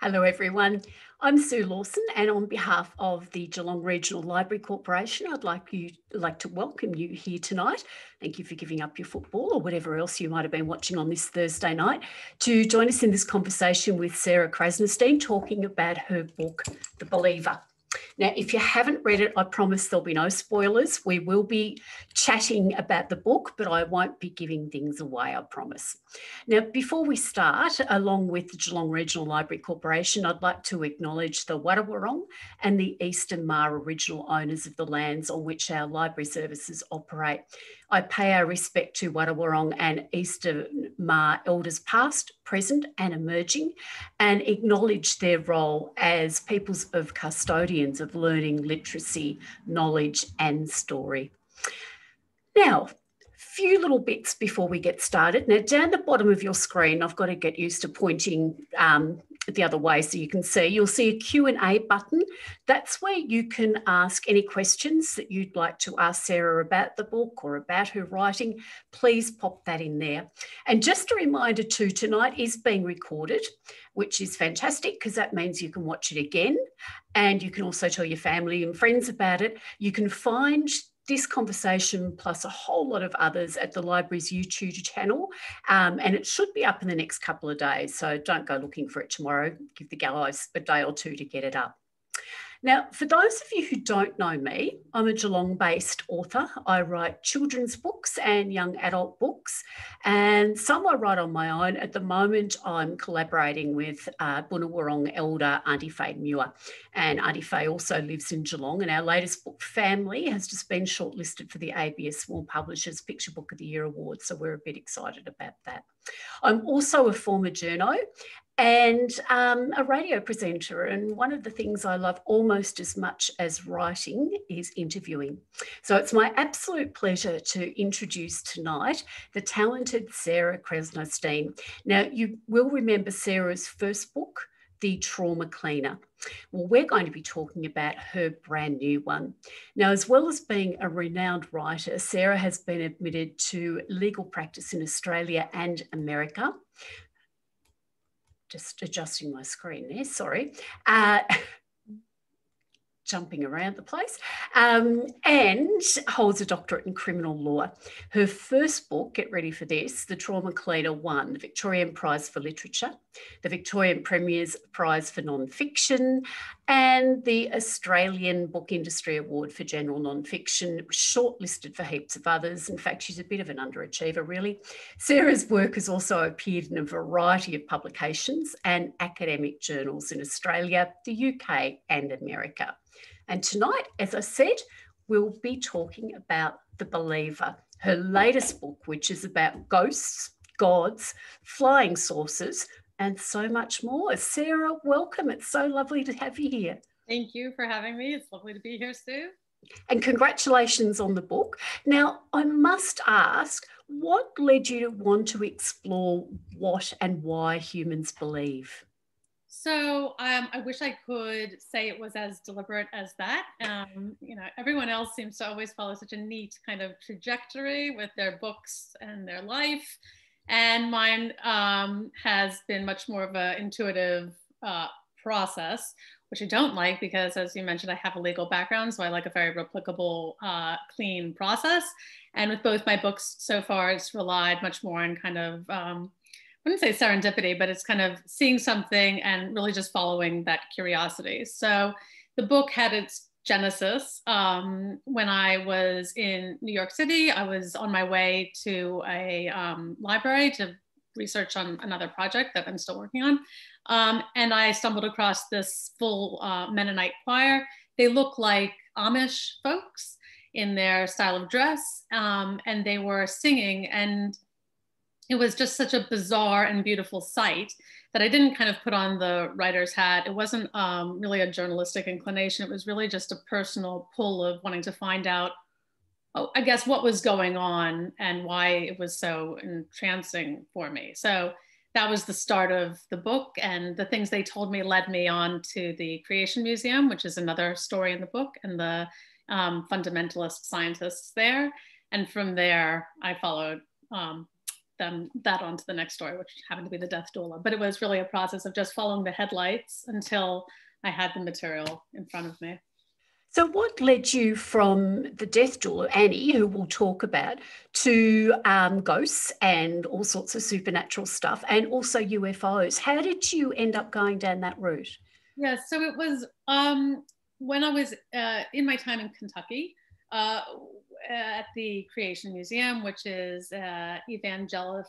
Hello everyone, I'm Sue Lawson, and on behalf of the Geelong Regional Library Corporation, I'd like to welcome you here tonight. Thank you for giving up your football or whatever else you might have been watching on this Thursday night to join us in this conversation with Sarah Krasnostein, talking about her book, The Believer. Now, if you haven't read it, I promise there'll be no spoilers. We will be chatting about the book, but I won't be giving things away, I promise. Now, before we start, along with the Geelong Regional Library Corporation, I'd like to acknowledge the Wadawurrung and the Eastern Maar original owners of the lands on which our library services operate. I pay our respect to Wadawurrung and Eastern Maar elders past, present and emerging, and acknowledge their role as peoples of custodians of learning, literacy, knowledge and story. Now, few little bits before we get started. Now, down the bottom of your screen, I've got to get used to pointing the other way so you can see. You'll see a Q&A button. That's where you can ask any questions that you'd like to ask Sarah about the book or about her writing. Please pop that in there. And just a reminder too, tonight is being recorded, which is fantastic because that means you can watch it again, and you can also tell your family and friends about it. You can find this conversation plus a whole lot of others at the library's YouTube channel, and it should be up in the next couple of days, so don't go looking for it tomorrow. Give the gallows a day or two to get it up. Now, for those of you who don't know me, I'm a Geelong-based author. I write children's books and young adult books, and some I write on my own. At the moment, I'm collaborating with Bunawurrung elder Auntie Faye Muir, and Auntie Faye also lives in Geelong, and our latest book, Family, has just been shortlisted for the ABS Small Publishers Picture Book of the Year Award, so we're a bit excited about that. I'm also a former journo and a radio presenter. And one of the things I love almost as much as writing is interviewing. So it's my absolute pleasure to introduce tonight the talented Sarah Krasnostein. Now, you will remember Sarah's first book, The Trauma Cleaner. Well, we're going to be talking about her brand new one. Now, as well as being a renowned writer, Sarah has been admitted to legal practice in Australia and America. Just adjusting my screen there, sorry. Jumping around the place, and holds a doctorate in criminal law. Her first book, get ready for this, The Trauma Cleaner, won the Victorian Prize for Literature, the Victorian Premier's Prize for Non-Fiction, and the Australian Book Industry Award for General Non-Fiction, shortlisted for heaps of others. In fact, she's a bit of an underachiever, really. Sarah's work has also appeared in a variety of publications and academic journals in Australia, the UK and America. And tonight, as I said, we'll be talking about The Believer, her latest book, which is about ghosts, gods, flying saucers, and so much more. Sarah, welcome. It's so lovely to have you here. Thank you for having me. It's lovely to be here, Sue. And congratulations on the book. Now, I must ask, what led you to want to explore what and why humans believe? So I wish I could say it was as deliberate as that. Everyone else seems to always follow such a neat kind of trajectory with their books and their life. And mine has been much more of an intuitive process, which I don't like because, as you mentioned, I have a legal background. So I like a very replicable, clean process. And with both my books so far, it's relied much more on kind of, I wouldn't say serendipity, but it's kind of seeing something and really just following that curiosity. So the book had its genesis when I was in New York City. I was on my way to a library to research on another project that I'm still working on. And I stumbled across this full Mennonite choir. They look like Amish folks in their style of dress, and they were singing, and it was just such a bizarre and beautiful sight that I didn't kind of put on the writer's hat. It wasn't really a journalistic inclination. It was really just a personal pull of wanting to find out, I guess, what was going on and why it was so entrancing for me. So that was the start of the book, and the things they told me led me on to the Creation Museum, which is another story in the book, and the fundamentalist scientists there. And from there, I followed them that onto the next story, which happened to be the death doula. But it was really a process of just following the headlights until I had the material in front of me. So, what led you from the death doula, Annie, who we'll talk about, to ghosts and all sorts of supernatural stuff, and also UFOs? How did you end up going down that route? Yeah, so it was when I was in my time in Kentucky at the Creation Museum, which is evangelical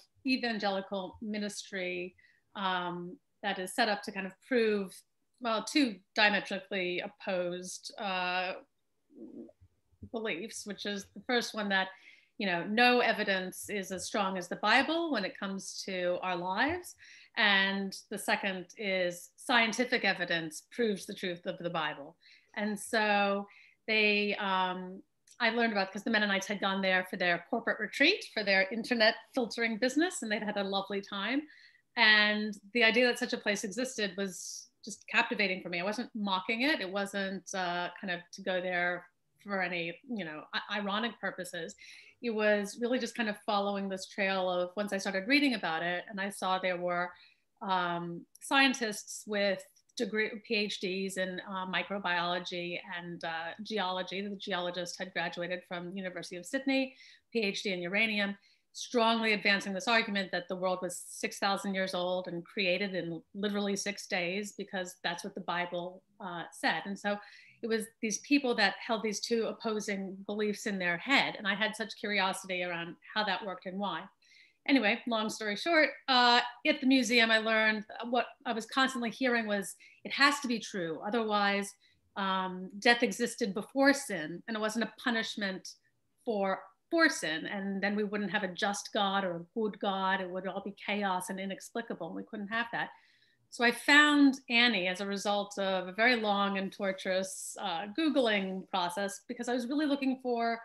ministry that is set up to kind of prove, well, two diametrically opposed beliefs, which is the first one that, no evidence is as strong as the Bible when it comes to our lives. And the second is scientific evidence proves the truth of the Bible. And so I learned about, because the Mennonites had gone there for their corporate retreat, for their internet filtering business, and they'd had a lovely time. And the idea that such a place existed was just captivating for me. I wasn't mocking it. It wasn't kind of to go there for any, ironic purposes. It was really just kind of following this trail of, once I started reading about it, and I saw there were scientists with PhDs in microbiology and geology. The geologist had graduated from the University of Sydney, PhD in uranium, strongly advancing this argument that the world was 6,000 years old and created in literally 6 days, because that's what the Bible said. And so it was these people that held these two opposing beliefs in their head. And I had such curiosity around how that worked and why. Anyway, long story short, at the museum, I learned what I was constantly hearing was, it has to be true. Otherwise, death existed before sin, and it wasn't a punishment for sin. And then we wouldn't have a just God or a good God. It would all be chaos and inexplicable. And we couldn't have that. So I found Annie as a result of a very long and torturous Googling process, because I was really looking for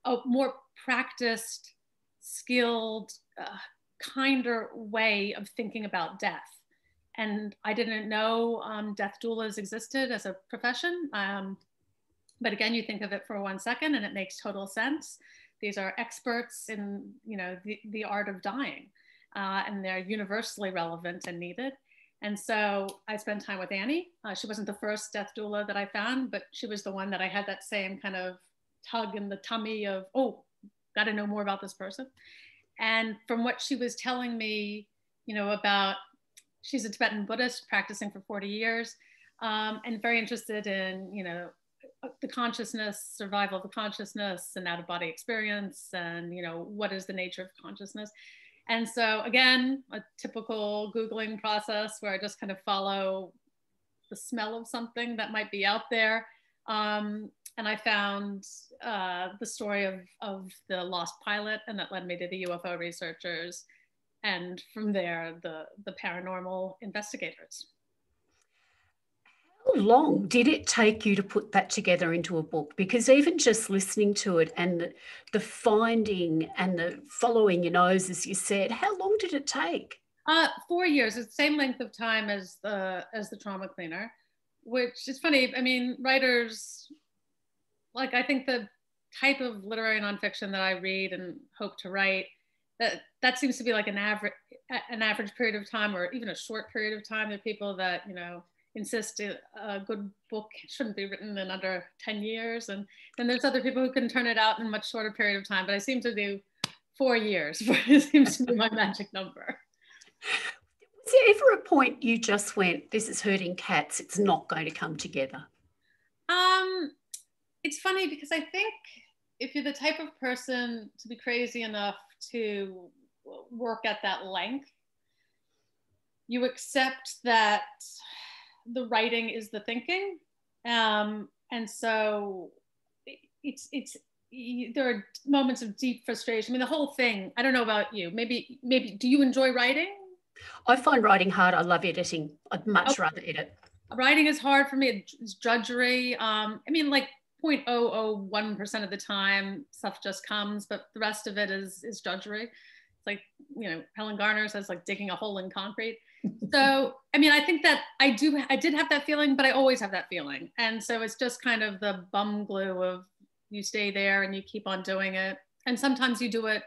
a more practiced, skilled, kinder way of thinking about death. And I didn't know death doulas existed as a profession. But again, you think of it for 1 second and it makes total sense. These are experts in, the art of dying, and they're universally relevant and needed. And so I spent time with Annie. She wasn't the first death doula that I found, but she was the one that I had that same kind of tug in the tummy of, oh, got to know more about this person. And from what she was telling me, about, she's a Tibetan Buddhist practicing for 40 years, and very interested in, the consciousness, survival of the consciousness and out-of-body experience, and, what is the nature of consciousness. And so again, a typical Googling process where I just kind of follow the smell of something that might be out there. And I found the story of the lost pilot, and that led me to the UFO researchers, and from there, the paranormal investigators. How long did it take you to put that together into a book? Because even just listening to it and the finding and the following your nose, as you said, how long did it take? 4 years. It's the same length of time as the trauma cleaner, which is funny. I mean, writers, like, I think the type of literary nonfiction that I read and hope to write, that seems to be like an average period of time, or even a short period of time. There are people that, insist a good book shouldn't be written in under 10 years. And then there's other people who can turn it out in a much shorter period of time. But I seem to do 4 years. It seems to be my magic number. Was there ever a point you just went, this is herding cats, it's not going to come together? It's funny, because I think if you're the type of person to be crazy enough to work at that length, you accept that the writing is the thinking. And so there are moments of deep frustration. I mean, the whole thing, I don't know about you, maybe, do you enjoy writing? I find writing hard. I love editing. I'd much rather edit. Writing is hard for me. It's drudgery. I mean, like 0.001% of the time stuff just comes, but the rest of it is drudgery. It's like, Helen Garner says, like digging a hole in concrete. So, I mean, I think that I did have that feeling, but I always have that feeling. And so it's just kind of the bum glue of, you stay there and you keep on doing it. And sometimes you do it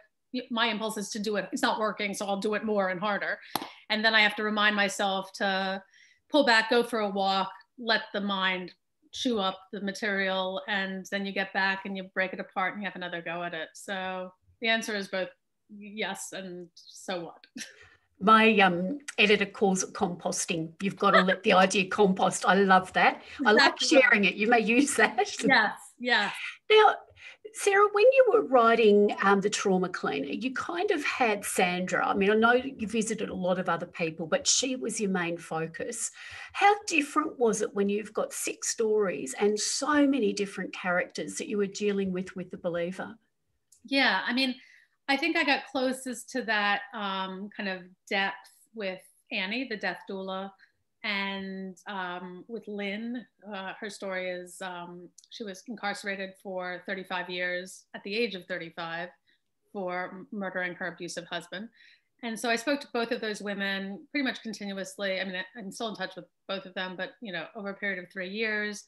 my impulse is to do it. It's not working, so I'll do it more and harder. And then I have to remind myself to pull back, go for a walk, let the mind chew up the material, and then you get back and you break it apart and you have another go at it. So the answer is both yes and so what. My editor calls it composting. You've got to let the idea compost. I love that. Exactly I like sharing right. it. You may use that. Yes, yes. Now, Sarah, when you were writing The Trauma Cleaner, you kind of had Sandra. I mean, I know you visited a lot of other people, but she was your main focus. How different was it when you've got 6 stories and so many different characters that you were dealing with The Believer? Yeah, I mean, I think I got closest to that kind of depth with Annie, the death doula, and with Lynn. Her story is she was incarcerated for 35 years at the age of 35 for murdering her abusive husband. And so I spoke to both of those women pretty much continuously. I mean, I'm still in touch with both of them, but over a period of 3 years.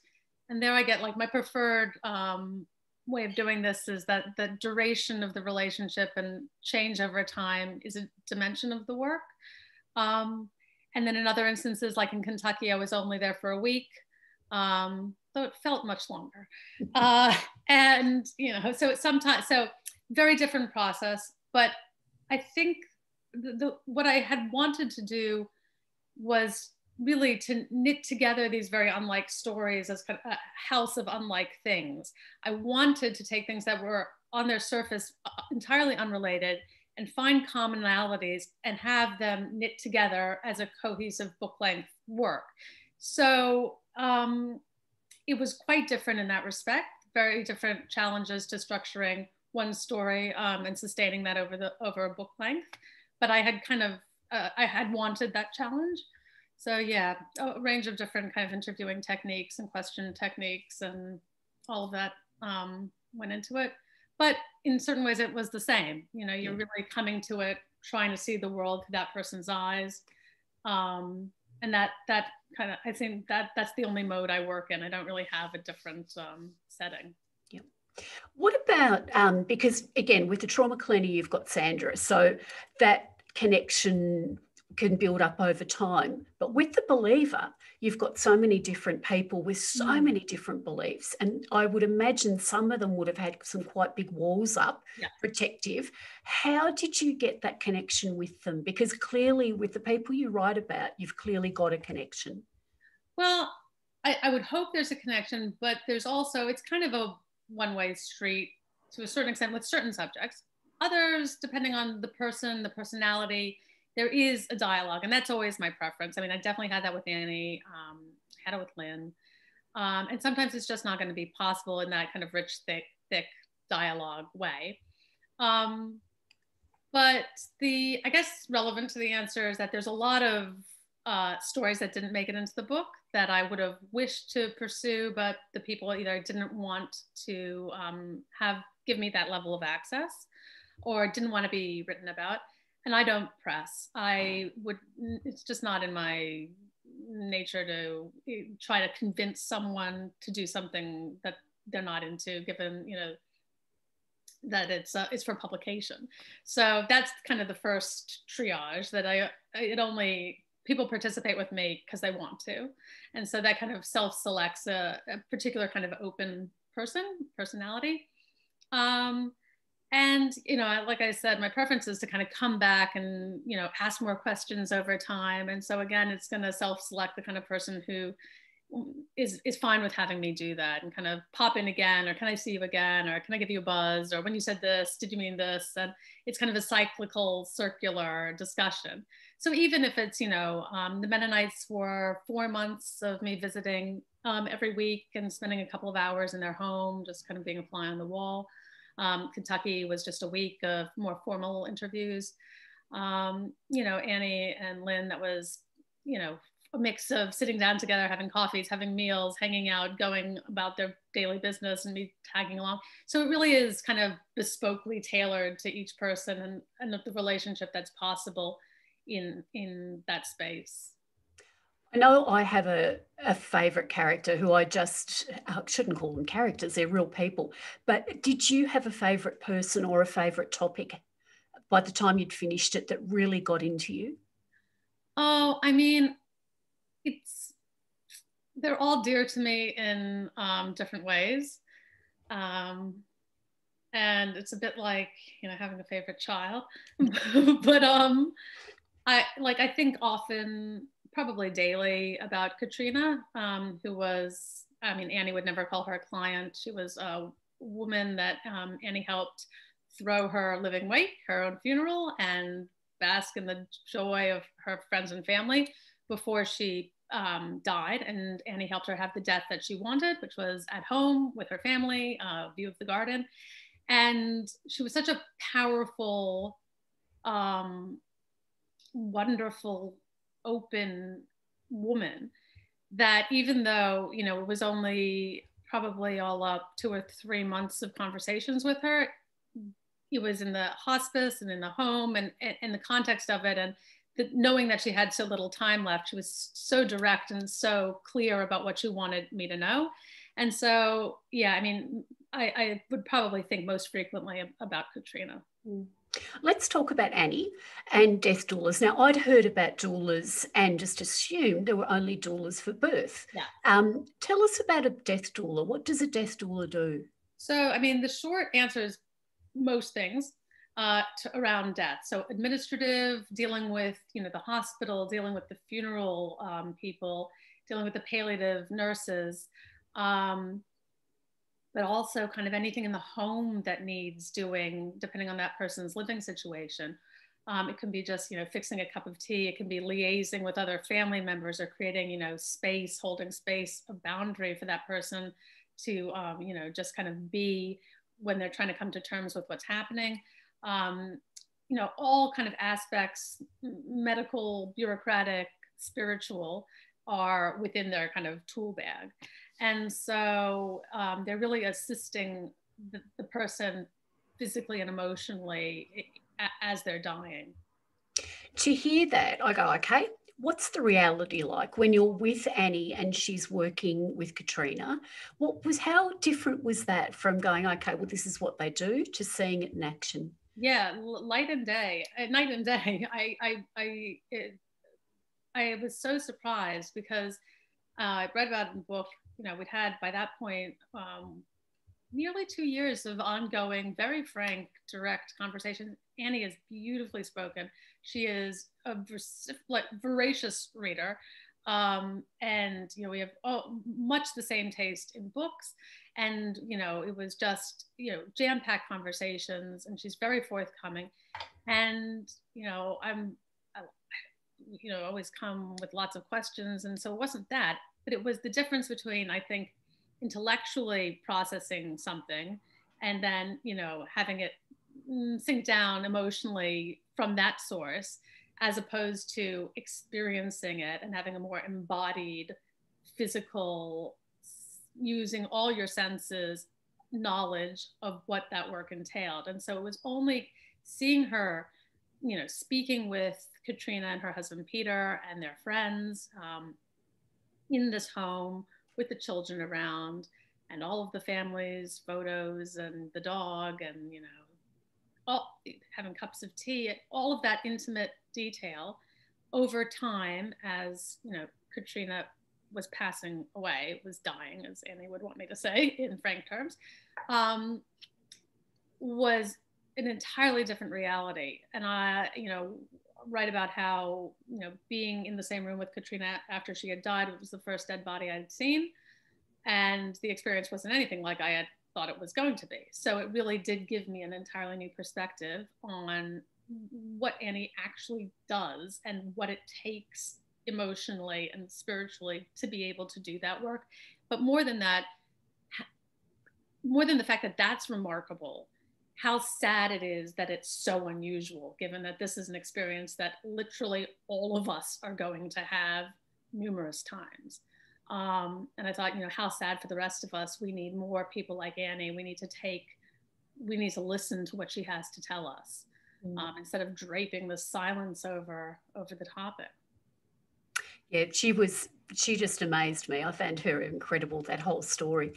And there I get like my preferred way of doing this is that the duration of the relationship and change over time is a dimension of the work. And then in other instances, like in Kentucky, I was only there for a week, though it felt much longer. And so sometimes, so very different process. But I think what I had wanted to do was really to knit together these very unlike stories as kind of a house of unlike things. I wanted to take things that were on their surface entirely unrelated and find commonalities and have them knit together as a cohesive book-length work. So it was quite different in that respect, very different challenges to structuring one story and sustaining that over a book length. But I had kind of, I had wanted that challenge. So yeah, a range of different kind of interviewing techniques and question techniques and all of that went into it. But in certain ways it was the same. You're really coming to it, trying to see the world through that person's eyes. And that kind of, I think that's the only mode I work in. I don't really have a different setting. Yeah. What about, because again, with The Trauma Cleaner, you've got Sandra, so that connection can build up over time. But with The Believer, you've got so many different people with so many different beliefs. And I would imagine some of them would have had some quite big walls up, protective. How did you get that connection with them? Because clearly with the people you write about, you've clearly got a connection. Well, I would hope there's a connection, but there's also, it's kind of a one-way street to a certain extent with certain subjects. Others, depending on the person, the personality, there is a dialogue, and that's always my preference. I mean, I definitely had that with Annie, had it with Lynn, and sometimes it's just not going to be possible in that kind of rich, thick dialogue way. But I guess relevant to the answer is that there's a lot of stories that didn't make it into the book that I would have wished to pursue, but the people either didn't want to give me that level of access or didn't want to be written about. And I don't press. It's just not in my nature to try to convince someone to do something that they're not into, given, that it's for publication. So that's kind of the first triage, that people participate with me because they want to. And so that kind of self-selects a particular kind of open personality. And, like I said, my preference is to kind of come back and, ask more questions over time. And so again, it's going to self-select the kind of person who is fine with having me do that and kind of pop in again, or can I see you again, or can I give you a buzz, or when you said this, did you mean this? And it's kind of a cyclical, circular discussion. So even if it's, the Mennonites were 4 months of me visiting every week and spending a couple of hours in their home, just kind of being a fly on the wall. Kentucky was just a week of more formal interviews. Annie and Lynn, that was, a mix of sitting down together, having coffees, having meals, hanging out, going about their daily business and me tagging along. So it really is kind of bespokely tailored to each person and the relationship that's possible in that space. I know I have a favourite character who I shouldn't call them characters, they're real people. But did you have a favourite person or a favourite topic? by the time you'd finished it that really got into you? Oh, I mean, they're all dear to me in different ways. Um, and it's a bit like, having a favorite child. But I think often, probably daily, about Katrina, who was, Annie would never call her a client. She was a woman that Annie helped throw her living wake, her own funeral, and bask in the joy of her friends and family before she died. And Annie helped her have the death that she wanted, which was at home with her family, view of the garden. And she was such a powerful, wonderful, open woman that even though, it was only probably all up 2 or 3 months of conversations with her, it was in the hospice and in the home and in the context of it. And knowing that she had so little time left, she was so direct and so clear about what she wanted me to know. And so, yeah, I would probably think most frequently about Katrina. Mm. Let's talk about Annie and death doulas. Now, I'd heard about doulas and just assumed there were only doulas for birth. Yeah. Tell us about a death doula. What does a death doula do? So, the short answer is most things around death. So, administrative, dealing with, the hospital, dealing with the funeral people, dealing with the palliative nurses, but also kind of anything in the home that needs doing, depending on that person's living situation. It can be just, fixing a cup of tea. It can be liaising with other family members or creating, space, holding space, a boundary for that person to, just kind of be when they're trying to come to terms with what's happening. All kind of aspects, medical, bureaucratic, spiritual, are within their kind of tool bag. And so they're really assisting the person physically and emotionally as they're dying. To hear that, I go, okay, what's the reality like when you're with Annie and she's working with Katrina? How different was that from going, okay, well, this is what they do, to seeing it in action? Yeah, night and day. I was so surprised because I read about it in the book. We'd had by that point nearly 2 years of ongoing, very frank, direct conversation. Annie is beautifully spoken. She is a voracious reader. And, we have much the same taste in books. And, it was just, jam-packed conversations, and she's very forthcoming. And, I always come with lots of questions. And so it wasn't that, but it was the difference between, I think, intellectually processing something and then, having it sink down emotionally from that source, as opposed to experiencing it and having a more embodied, physical, using all your senses knowledge of what that work entailed. And so it was only seeing her, speaking with Katrina and her husband Peter and their friends in this home with the children around and all of the family's photos and the dog and, all, having cups of tea, all of that intimate detail over time as, Katrina was passing away, was dying, as Annie would want me to say in frank terms, was an entirely different reality. And I, write about how, being in the same room with Katrina after she had died, it was the first dead body I'd seen. And the experience wasn't anything like I had thought it was going to be. So it really did give me an entirely new perspective on what Annie actually does and what it takes emotionally and spiritually to be able to do that work. But more than that, more than the fact that that's remarkable, how sad it is that it's so unusual, given that this is an experience that literally all of us are going to have numerous times. And I thought, how sad for the rest of us. We need more people like Annie. We need to listen to what she has to tell us, instead of draping the silence over the topic. Yeah, she just amazed me. I found her incredible, that whole story.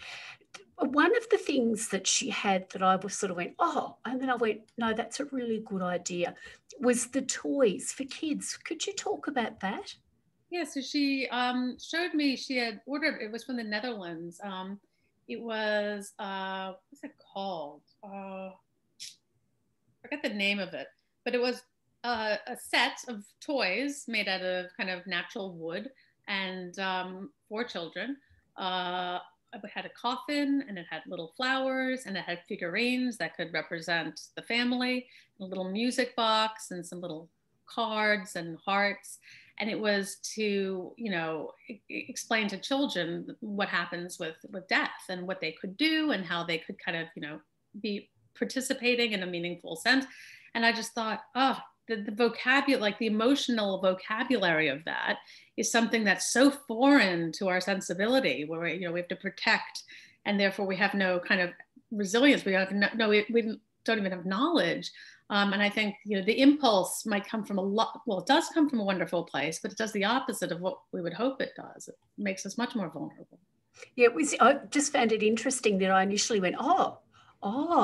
One of the things that she had that I was sort of went, oh, and then I went, no, that's a really good idea, was the toys for kids. Could you talk about that? Yeah, so she showed me she had ordered, it was from the Netherlands. It was, what's it called? I forget the name of it, but it was a set of toys made out of kind of natural wood and for children. It had a coffin and it had little flowers and it had figurines that could represent the family, a little music box and some little cards and hearts. And it was to, you know, explain to children what happens with death and what they could do and how they could kind of, you know, be participating in a meaningful sense. And I just thought, oh, the vocabulary, like the emotional vocabulary of that is something that's so foreign to our sensibility, where, you know, we have to protect, and therefore we have no kind of resilience. We have we don't even have knowledge. And I think, you know, the impulse might come from it does come from a wonderful place, but it does the opposite of what we would hope it does. It makes us much more vulnerable. Yeah, I just found it interesting that I initially went, oh,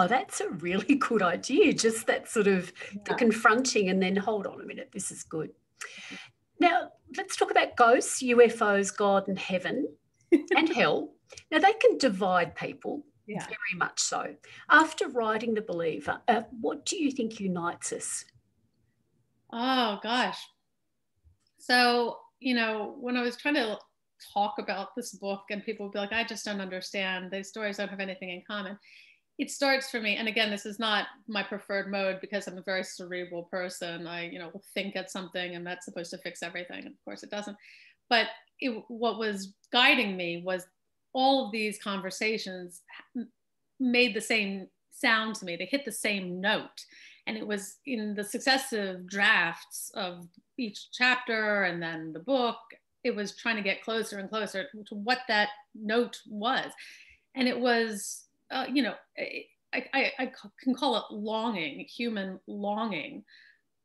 that's a really good idea. Just that sort of the Yeah. confronting and then hold on a minute, this is good. Now, let's talk about ghosts, UFOs, God, and heaven and hell. Now, they can divide people, Yeah. very much so. After writing The Believer, what do you think unites us? Oh, gosh. So, you know, when I was trying to talk about this book and people would be like, I just don't understand. These stories don't have anything in common. It starts for me, and again, this is not my preferred mode because I'm a very cerebral person. I, you know, will think at something and that's supposed to fix everything. Of course it doesn't. But what was guiding me was all of these conversations made the same sound to me. They hit the same note. And it was in the successive drafts of each chapter and then the book, it was trying to get closer and closer to what that note was. And it was, you know, I can call it longing, human longing,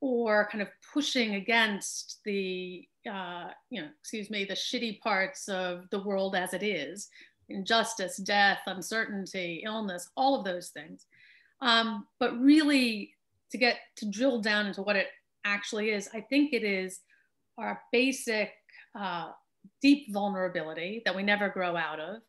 or kind of pushing against the, you know, excuse me, the shitty parts of the world as it is, injustice, death, uncertainty, illness, all of those things. But really, to get to drill down into what it actually is, I think it is our basic deep vulnerability that we never grow out of,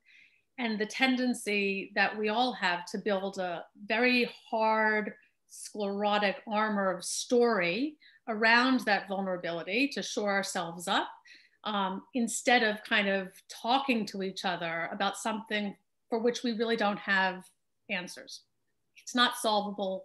and the tendency that we all have to build a very hard, sclerotic armor of story around that vulnerability to shore ourselves up, instead of kind of talking to each other about something for which we really don't have answers. It's not solvable,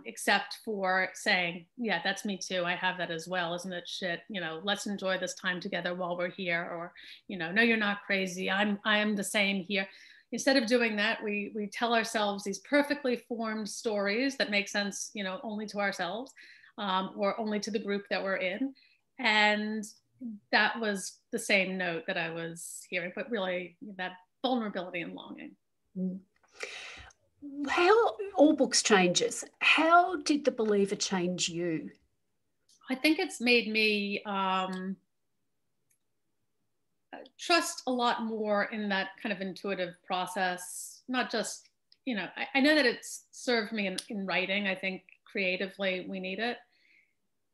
except for saying, yeah, that's me too. I have that as well. Isn't it shit? You know, let's enjoy this time together while we're here. Or, you know, no, you're not crazy. I am the same here. Instead of doing that, we tell ourselves these perfectly formed stories that make sense, you know, only to ourselves, or only to the group that we're in. And that was the same note that I was hearing, but really that vulnerability and longing. Mm. How all books changes. How did The Believer change you? I think it's made me trust a lot more in that kind of intuitive process. Not just, you know, I know that it's served me in writing. I think creatively we need it.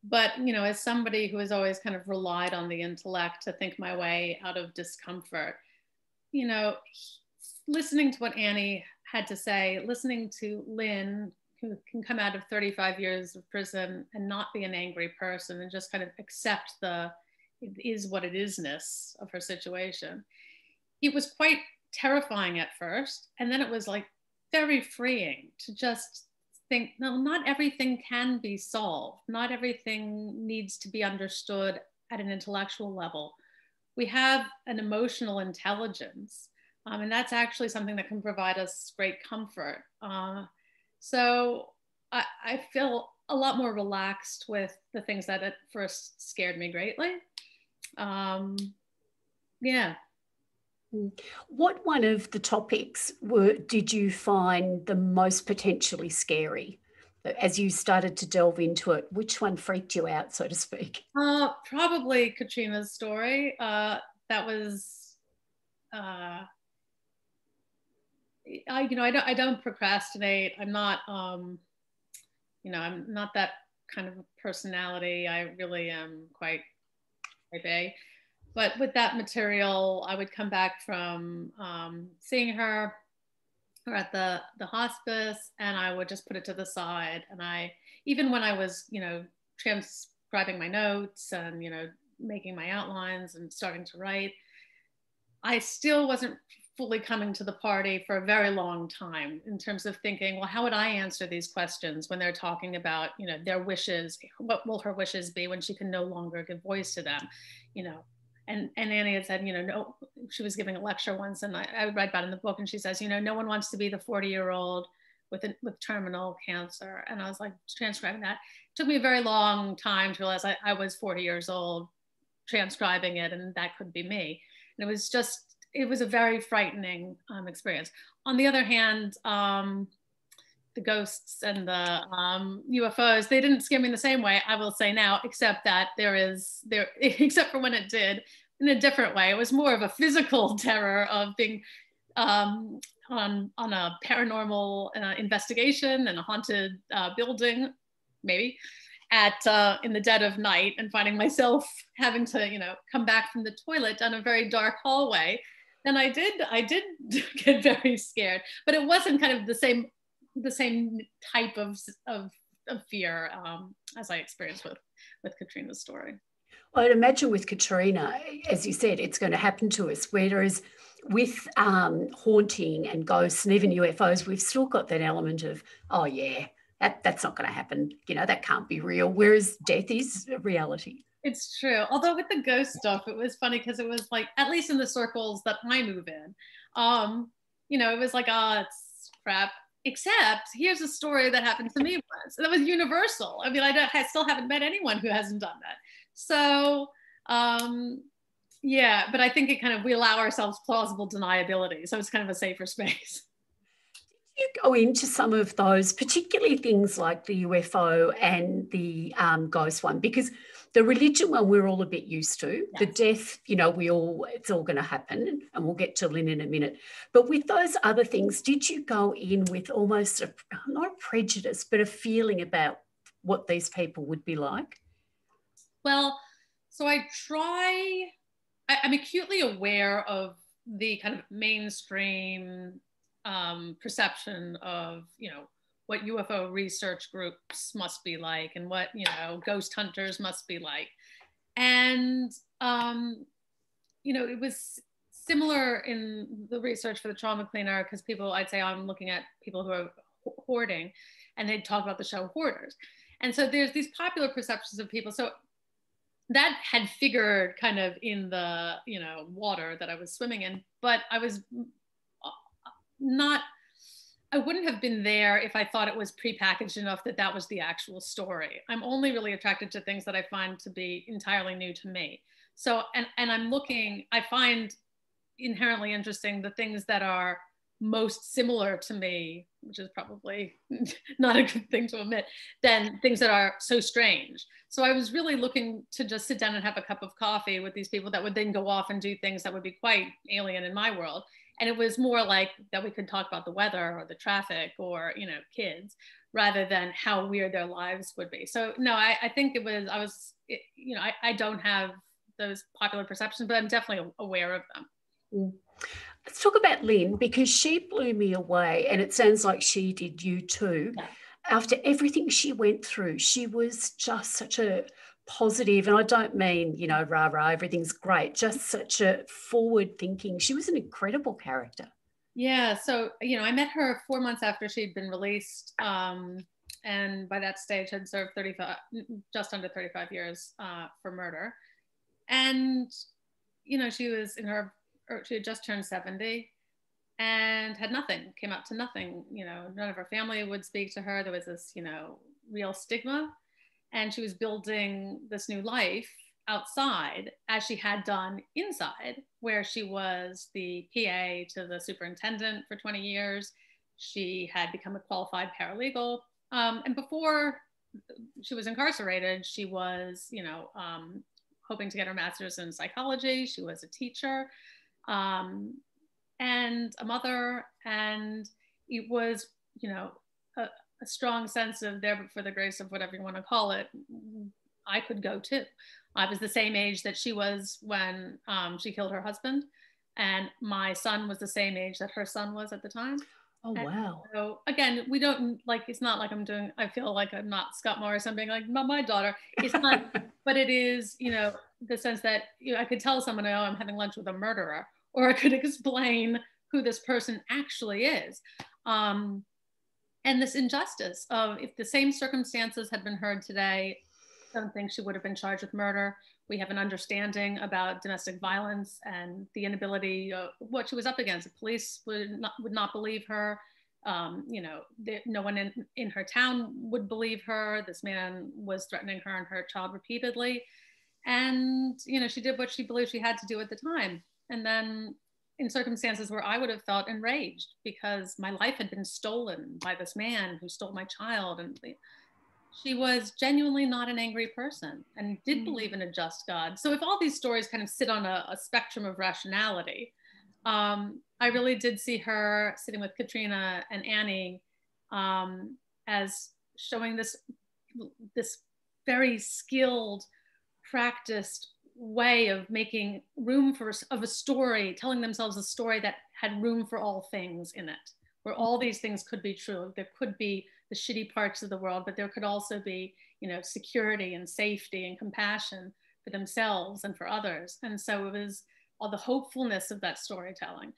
But, you know, as somebody who has always kind of relied on the intellect to think my way out of discomfort, you know, listening to what Annie had to say, listening to Lynn, who can come out of 35 years of prison and not be an angry person and just kind of accept it is what it isness of her situation. It was quite terrifying at first. And then it was like very freeing to just think, no, not everything can be solved. Not everything needs to be understood at an intellectual level. We have an emotional intelligence. And that's actually something that can provide us great comfort. So I feel a lot more relaxed with the things that at first scared me greatly. Yeah. What one of the topics did you find the most potentially scary? As you started to delve into it, which one freaked you out, so to speak? Probably Katrina's story. That was I don't procrastinate. I'm not, I'm not that kind of a personality. I really am quite type A. But with that material, I would come back from seeing her or at the hospice, and I would just put it to the side. And even when I was, transcribing my notes and, making my outlines and starting to write, I still wasn't fully coming to the party for a very long time in terms of thinking, well, how would I answer these questions when they're talking about, their wishes? What will her wishes be when she can no longer give voice to them? And Annie had said, no, she was giving a lecture once, and I would write about it in the book, and she says, no one wants to be the 40-year-old with terminal cancer. And I was like, transcribing that. It took me a very long time to realize I was 40 years old transcribing it, and that could be me. And it was a very frightening experience. On the other hand, the ghosts and the UFOs, they didn't scare me in the same way, I will say now, except that except for when it did, in a different way. It was more of a physical terror of being on a paranormal investigation in a haunted building, maybe, in the dead of night, and finding myself having to, come back from the toilet down a very dark hallway. And I did get very scared, but it wasn't kind of the same type of fear as I experienced with Katrina's story. Well, I'd imagine with Katrina, as you said, it's going to happen to us. Whereas with haunting and ghosts and even UFOs, we've still got that element of, oh yeah, that's not going to happen. That can't be real. Whereas death is a reality. It's true. Although with the ghost stuff, it was funny because it was like, at least in the circles that I move in, it was like, oh, it's crap. Except here's a story that happened to me once. That was universal. I mean, I still haven't met anyone who hasn't done that. So, yeah, but I think we allow ourselves plausible deniability. So it's kind of a safer space. You go into some of those, particularly things like the UFO and the ghost one, because the religion one we're all a bit used to. Yes. The death, it's all going to happen, and we'll get to Lynn in a minute. But with those other things, did you go in with almost not a prejudice, but a feeling about what these people would be like? Well, so I'm acutely aware of the kind of mainstream perception of, what UFO research groups must be like, and what, ghost hunters must be like. And, it was similar in the research for the trauma cleaner, because I'd say I'm looking at people who are hoarding, and they'd talk about the show Hoarders. And so there's these popular perceptions of people. So that had figured kind of in the, water that I was swimming in, but I wouldn't have been there if I thought it was prepackaged enough that was the actual story. I'm only really attracted to things that I find to be entirely new to me. So, and I find inherently interesting the things that are most similar to me, which is probably not a good thing to admit, than things that are so strange. So I was really looking to just sit down and have a cup of coffee with these people that would then go off and do things that would be quite alien in my world. And it was more like that we could talk about the weather or the traffic or, kids, rather than how weird their lives would be. So no, I think I don't have those popular perceptions, but I'm definitely aware of them. Mm. Let's talk about Lynn, because she blew me away, and it sounds like she did you too. Yeah. After everything she went through, she was just such a positive, and I don't mean, rah-rah, everything's great, just such a forward thinking. She was an incredible character. Yeah, so, I met her 4 months after she'd been released, and by that stage had served just under 35 years for murder. And, she had just turned 70 and had nothing, came out to nothing. None of her family would speak to her. There was this, real stigma. And she was building this new life outside, as she had done inside, where she was the PA to the superintendent for 20 years. She had become a qualified paralegal. And before she was incarcerated, she was, hoping to get her master's in psychology. She was a teacher. and a mother, and it was, a strong sense of there, but for the grace of whatever you want to call it, I could go too. I was the same age that she was when she killed her husband, and my son was the same age that her son was at the time. Oh, And wow. so again, we don't like, it's not like I feel like I'm not Scott Morris, I'm being like, my daughter. It's not, but it is, the sense that I could tell someone, oh, I'm having lunch with a murderer, or I could explain who this person actually is. And this injustice of, if the same circumstances had been heard today, I don't think she would have been charged with murder. We have an understanding about domestic violence and the inability of what she was up against. The police would not believe her. No one in her town would believe her. This man was threatening her and her child repeatedly. And, she did what she believed she had to do at the time. And then in circumstances where I would have felt enraged because my life had been stolen by this man who stole my child. And she was genuinely not an angry person and did believe in a just God. So if all these stories kind of sit on a spectrum of rationality, I really did see her sitting with Katrina and Annie as showing this very skilled, practiced way of making room of a story, telling themselves a story that had room for all things in it, where all these things could be true. There could be the shitty parts of the world, but there could also be, security and safety and compassion for themselves and for others. And so it was all the hopefulness of that storytelling.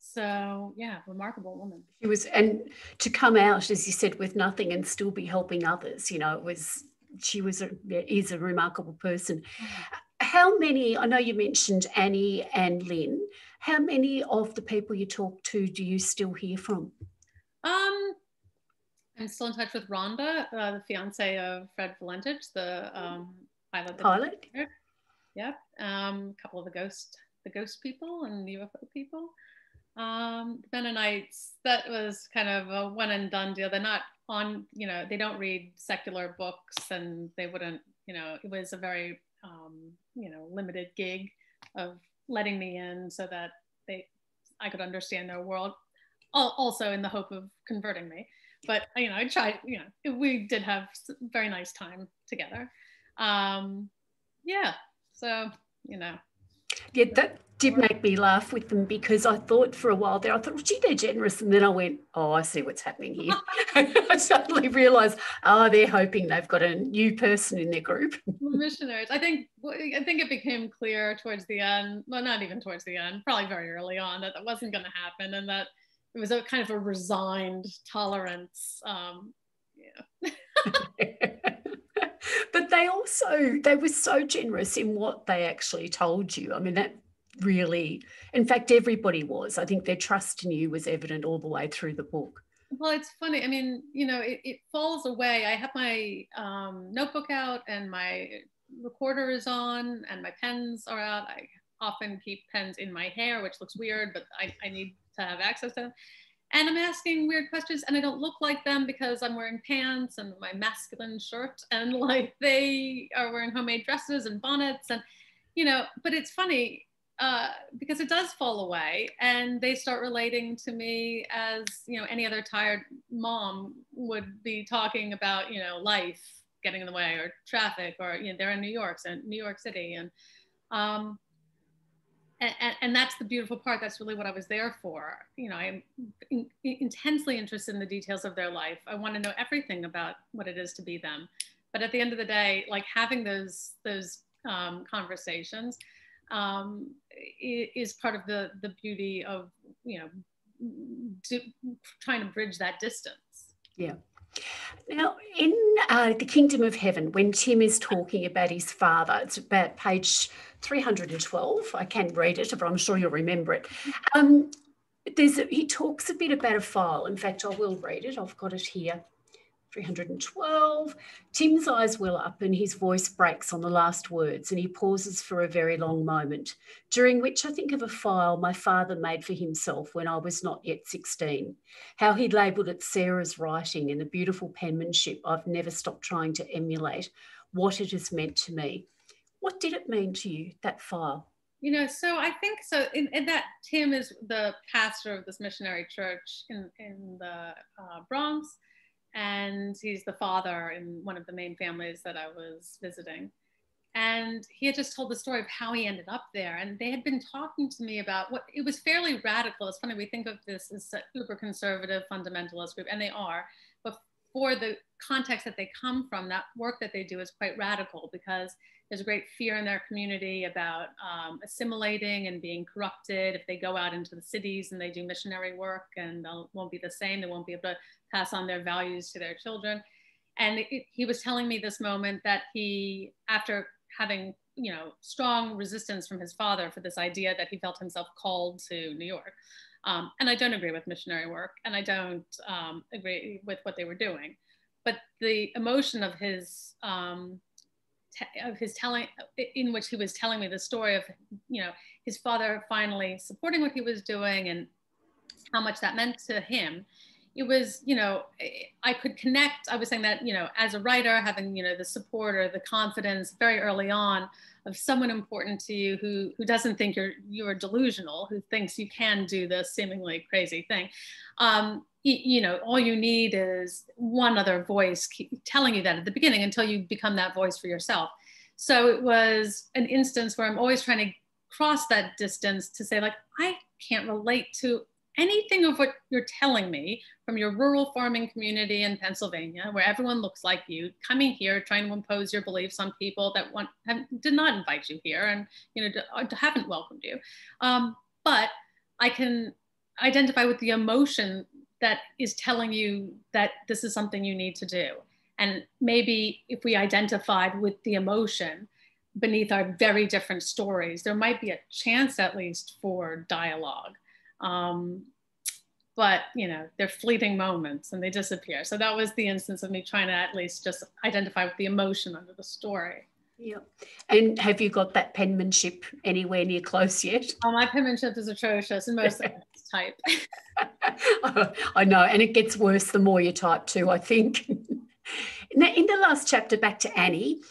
So yeah, remarkable woman. She was, and to come out, as you said, with nothing and still be helping others, she is a remarkable person. How many, I know you mentioned Annie and Lynn, how many of the people you talk to do you still hear from? I'm still in touch with Rhonda, the fiance of Fred Valentich, the pilot. Pilot? Yep. A couple of the ghost people and the UFO people. The Mennonites, that was kind of a one and done deal. They're not on, they don't read secular books, and they wouldn't, it was a very, limited gig of letting me in so that I could understand their world, also in the hope of converting me. But, I tried, we did have a very nice time together. Yeah. So, Yeah, that did make me laugh with them, because I thought for a while there, gee, they're generous. And then I went, oh, I see what's happening here. I suddenly realised, they're hoping they've got a new person in their group. Missionaries. I think it became clear towards the end, well, not even towards the end, probably very early on, that wasn't going to happen, and that it was a kind of a resigned tolerance. But they were so generous in what they actually told you. I mean, that really, in fact, everybody was. I think their trust in you was evident all the way through the book. Well, it's funny. I mean, it falls away. I have my notebook out and my recorder is on and my pens are out. I often keep pens in my hair, which looks weird, but I need to have access to them. And I'm asking weird questions, and I don't look like them because I'm wearing pants and my masculine shirt, and like they are wearing homemade dresses and bonnets, and but it's funny because it does fall away, and they start relating to me as any other tired mom would be talking about life getting in the way, or traffic, or they're in New York City, and that's the beautiful part. That's really what I was there for. I'm intensely interested in the details of their life. I want to know everything about what it is to be them. But at the end of the day, like having those conversations is part of the beauty of trying to bridge that distance. Yeah. Now, in The Kingdom of Heaven, when Tim is talking about his father, it's about page 312. I can read it, but I'm sure you'll remember it. He talks a bit about a file. In fact, I will read it. I've got it here. 312. Tim's eyes well up and his voice breaks on the last words, and he pauses for a very long moment, during which I think of a file my father made for himself when I was not yet 16, how he labelled it Sarah's writing and the beautiful penmanship I've never stopped trying to emulate, what it has meant to me. What did it mean to you, that file? So I think so. In that Tim is the pastor of this missionary church in the Bronx, and he's the father in one of the main families that I was visiting. And he had just told the story of how he ended up there. And they had been talking to me about what it was fairly radical. It's funny, we think of this as an uber conservative fundamentalist group, and they are. But for the context that they come from, that work that they do is quite radical because there's a great fear in their community about assimilating and being corrupted if they go out into the cities and they do missionary work, and they won't be the same. They won't be able to pass on their values to their children. And he was telling me this moment that he, after having strong resistance from his father for this idea that he felt himself called to New York. And I don't agree with missionary work, and I don't agree with what they were doing. But the emotion of his telling, in which he was telling me the story of his father finally supporting what he was doing and how much that meant to him. It was, I could connect. I was saying that, as a writer, having, the support or the confidence very early on of someone important to you who doesn't think you're delusional, who thinks you can do this seemingly crazy thing. All you need is one other voice telling you that at the beginning until you become that voice for yourself. So it was an instance where I'm always trying to cross that distance to say, like, I can't relate to anything of what you're telling me from your rural farming community in Pennsylvania, where everyone looks like you, coming here, trying to impose your beliefs on people that did not invite you here and haven't welcomed you. But I can identify with the emotion that is telling you that this is something you need to do. And maybe if we identified with the emotion beneath our very different stories, there might be a chance at least for dialogue. But they're fleeting moments and they disappear. So that was the instance of me trying to at least just identify with the emotion under the story. Yeah. And have you got that penmanship anywhere near close yet? Oh, my penmanship is atrocious and most of it's type. I know, and it gets worse the more you type too, I think. Now, in the last chapter, back to Annie,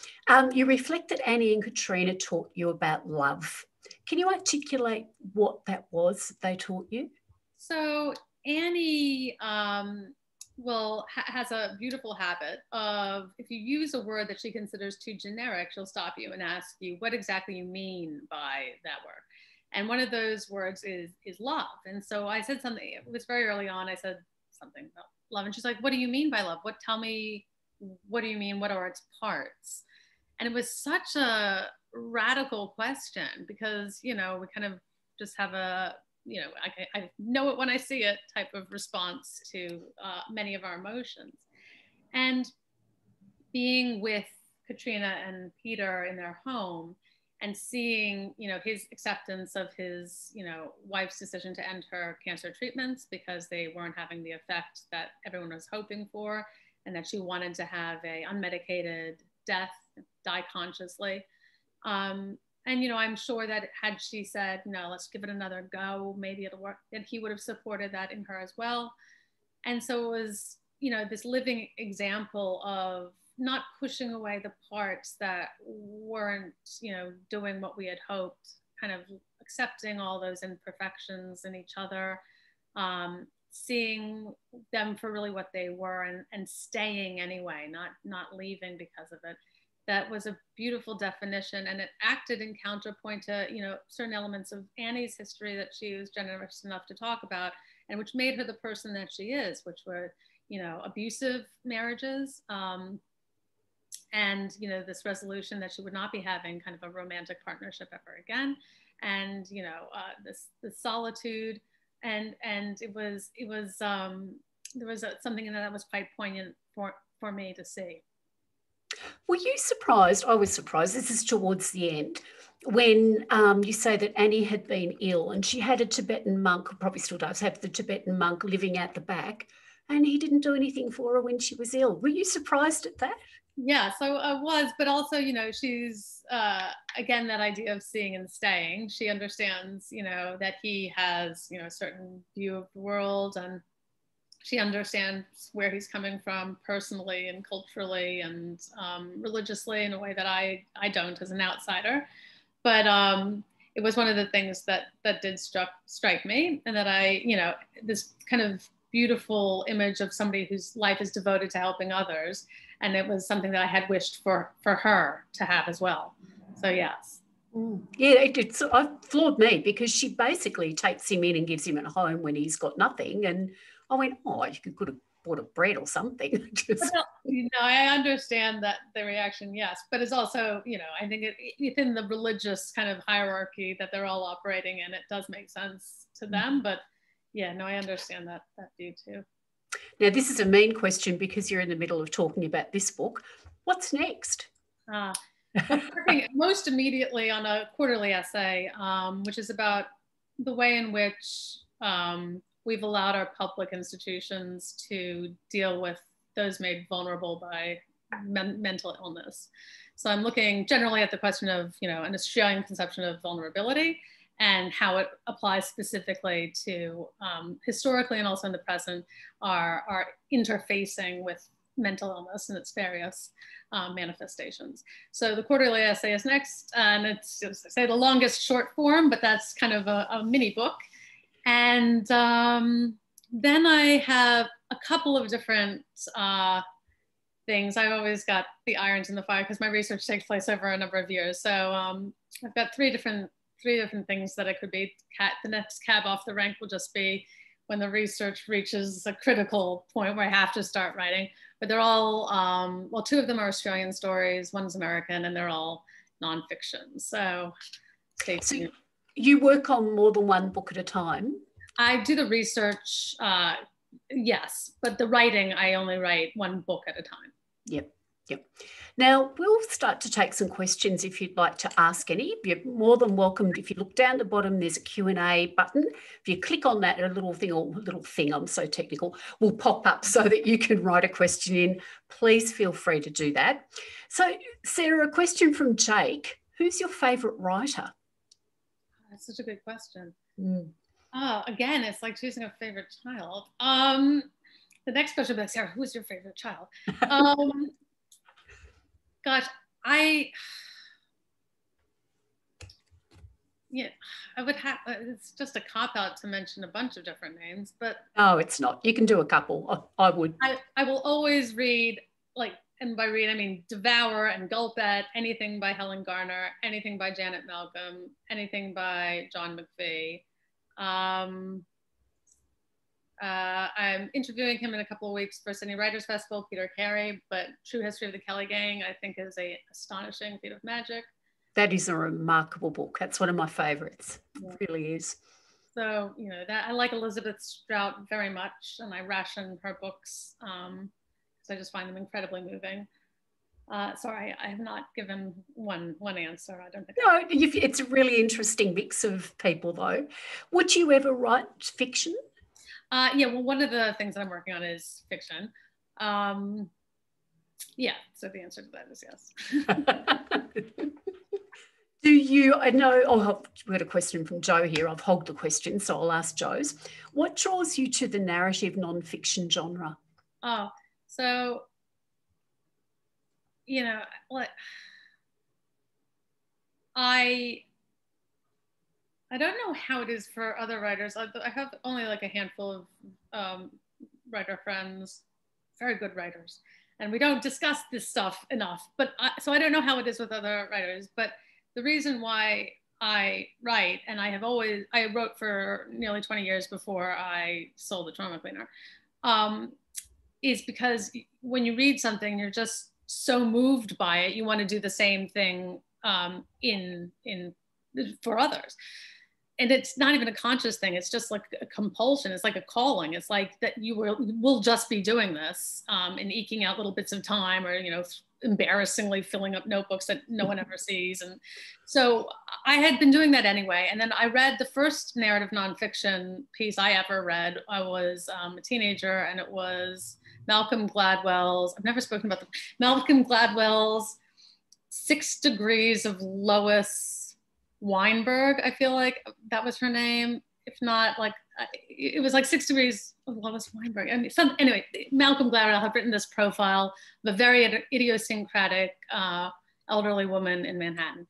you reflect that Annie and Katrina taught you about love. Can you articulate what that was that they taught you? So Annie has a beautiful habit of, if you use a word that she considers too generic, she'll stop you and ask you what exactly you mean by that word. And one of those words is love. And so I said something, it was very early on, I said something about love. And she's like, what do you mean by love? Tell me, what do you mean? What are its parts? And it was such a radical question because, we kind of just have a, I know it when I see it type of response to many of our emotions. And being with Katrina and Peter in their home and seeing, his acceptance of his, wife's decision to end her cancer treatments because they weren't having the effect that everyone was hoping for, and that she wanted to have a unmedicated death, die consciously. And, I'm sure that had she said, no, let's give it another go, maybe it'll work, that he would have supported that in her as well. And so it was, this living example of not pushing away the parts that weren't, doing what we had hoped, kind of accepting all those imperfections in each other, seeing them for really what they were and staying anyway, not leaving because of it. That was a beautiful definition, and it acted in counterpoint to, certain elements of Annie's history that she was generous enough to talk about, and which made her the person that she is, which were, abusive marriages, and, this resolution that she would not be having kind of a romantic partnership ever again, and, this solitude, and it was there was something in that was quite poignant for me to see. Were you surprised? I was surprised. This is towards the end when you say that Annie had been ill and she had a Tibetan monk, who probably still does have the Tibetan monk living out the back, and he didn't do anything for her when she was ill. Were you surprised at that? Yeah, so I was, but also, she's, again, that idea of seeing and staying. She understands, that he has, a certain view of the world, and she understands where he's coming from personally and culturally and religiously in a way that I don't as an outsider. But it was one of the things that did strike me, and that I, this kind of beautiful image of somebody whose life is devoted to helping others. And it was something that I had wished for her to have as well. So yes. Yeah, it floored me, because she basically takes him in and gives him a home when he's got nothing. And I went, oh, you could have bought a bread or something. Well, I understand that the reaction, yes, but it's also, I think within the religious kind of hierarchy that they're all operating in, it does make sense to them. But yeah, no, I understand that view too. Now, this is a mean question, because you're in the middle of talking about this book. What's next? I'm working most immediately on a quarterly essay, which is about the way in which we've allowed our public institutions to deal with those made vulnerable by mental illness. So I'm looking generally at the question of, an Australian conception of vulnerability, and how it applies specifically to, historically and also in the present, our interfacing with mental illness and its various manifestations. So the quarterly essay is next, and it's, as I say, the longest short form, but that's kind of a mini book. And then I have a couple of different things. I've always got the irons in the fire, because my research takes place over a number of years. So I've got three different things that it could be. The next cab off the rank will just be when the research reaches a critical point where I have to start writing. But they're all, well, two of them are Australian stories, one's American, and they're all nonfiction. So stay tuned. So you work on more than one book at a time? I do the research, yes, but the writing, I only write one book at a time. Yep. Now, we'll start to take some questions if you'd like to ask any. You're more than welcome. If you look down the bottom, there's a Q&A button. If you click on that, a little thing, I'm so technical, will pop up so that you can write a question in. Please feel free to do that. So, Sarah, a question from Jake. Who's your favourite writer? That's such a good question. Mm. Again, it's like choosing a favourite child. The next question will be like, Sarah, who's your favourite child? Gosh, I would have, it's just a cop-out to mention a bunch of different names, but... No, it's not. You can do a couple. I would. I will always read, and by read, I mean devour and gulp at anything by Helen Garner, anything by Janet Malcolm, anything by John McPhee. I'm interviewing him in a couple of weeks for Sydney Writers Festival, Peter Carey, but True History of the Kelly Gang, I think, is an astonishing feat of magic. That is a remarkable book. That's one of my favourites. Yeah. It really is. So, that I like Elizabeth Strout very much, and I ration her books because I just find them incredibly moving. Sorry, I have not given one answer. I don't think. No, it's a really interesting mix of people, though. Would you ever write fiction? Yeah, well, one of the things that I'm working on is fiction. Yeah, so the answer to that is yes. I know, we got a question from Joe here. I've hogged the question, so I'll ask Joe's. What draws you to the narrative non-fiction genre? Oh, so, I don't know how it is for other writers. I have only like a handful of writer friends, very good writers, and we don't discuss this stuff enough. But so I don't know how it is with other writers. But the reason why I write, and I wrote for nearly 20 years before I sold the Trauma Cleaner, is because when you read something, you're just so moved by it, you want to do the same thing for others. And it's not even a conscious thing. It's just like a compulsion. It's like a calling. It's like that you will just be doing this and eking out little bits of time, or, embarrassingly filling up notebooks that no one ever sees. And so I had been doing that anyway. And then I read the first narrative nonfiction piece I ever read. I was a teenager, and it was Malcolm Gladwell's, I've never spoken about Malcolm Gladwell's 6 Degrees of Lois Weinberg. I feel like that was her name. If not, it was like 6 Degrees of Lois Weinberg. Anyway, Malcolm Gladwell had written this profile of a very idiosyncratic elderly woman in Manhattan.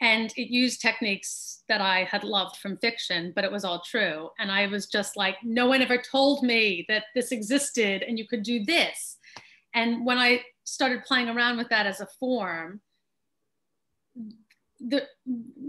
And it used techniques that I had loved from fiction, but it was all true. And I was just like, no one ever told me that this existed and you could do this. And when I started playing around with that as a form, the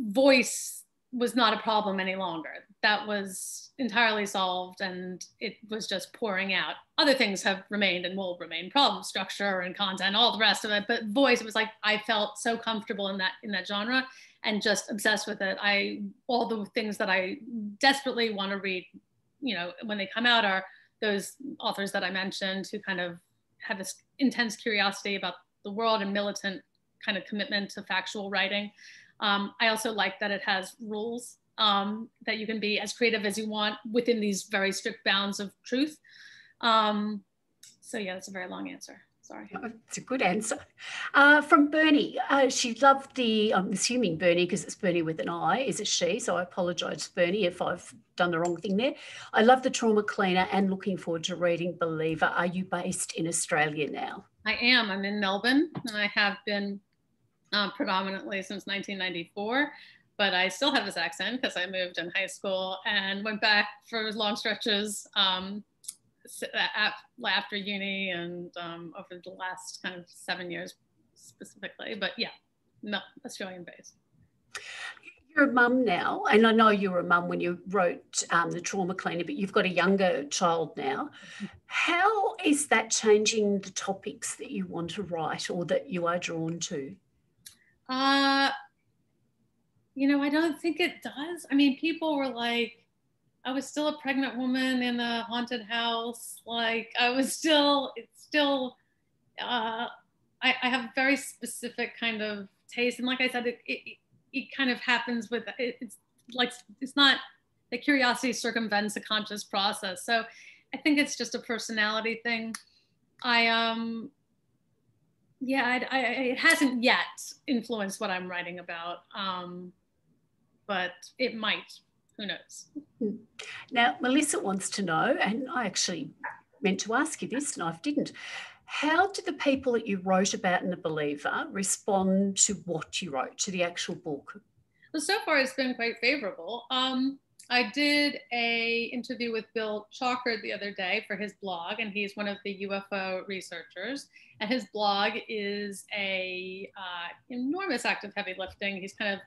voice was not a problem any longer. That was entirely solved, and it was just pouring out. Other things have remained and will remain: problem, structure, and content, all the rest of it. But voice, it was like I felt so comfortable in that genre and just obsessed with it. All the things that I desperately want to read, when they come out, are those authors that I mentioned who kind of have this intense curiosity about the world and militant kind of commitment to factual writing. I also like that it has rules, that you can be as creative as you want within these very strict bounds of truth. So yeah, that's a very long answer. Sorry. It's a good answer. From Bernie, she loved I'm assuming Bernie, because it's Bernie with an I, is it she? So I apologise, Bernie, if I've done the wrong thing there. I love the Trauma Cleaner and looking forward to reading Believer. Are you based in Australia now? I am. I'm in Melbourne, and I have been predominantly since 1994. But I still have this accent because I moved in high school and went back for long stretches after uni and over the last kind of 7 years specifically. But yeah, no, Australian based. You're a mum now, and I know you were a mum when you wrote The Trauma Cleaner, but you've got a younger child now. How is that changing the topics that you want to write or that you are drawn to? I don't think it does. I mean, people were like, I was still a pregnant woman in a haunted house. Like I was still, I have very specific kind of taste. And like I said, it kind of happens with, it's like, it's not, the curiosity circumvents a conscious process. So I think it's just a personality thing. It hasn't yet influenced what I'm writing about. But it might, who knows? Now, Melissa wants to know, and I actually meant to ask you this and I didn't. How did the people that you wrote about in The Believer respond to what you wrote, to the actual book? Well, so far it's been quite favorable. I did a interview with Bill Chalker the other day for his blog, and he's one of the UFO researchers. And his blog is a enormous act of heavy lifting. He's kind of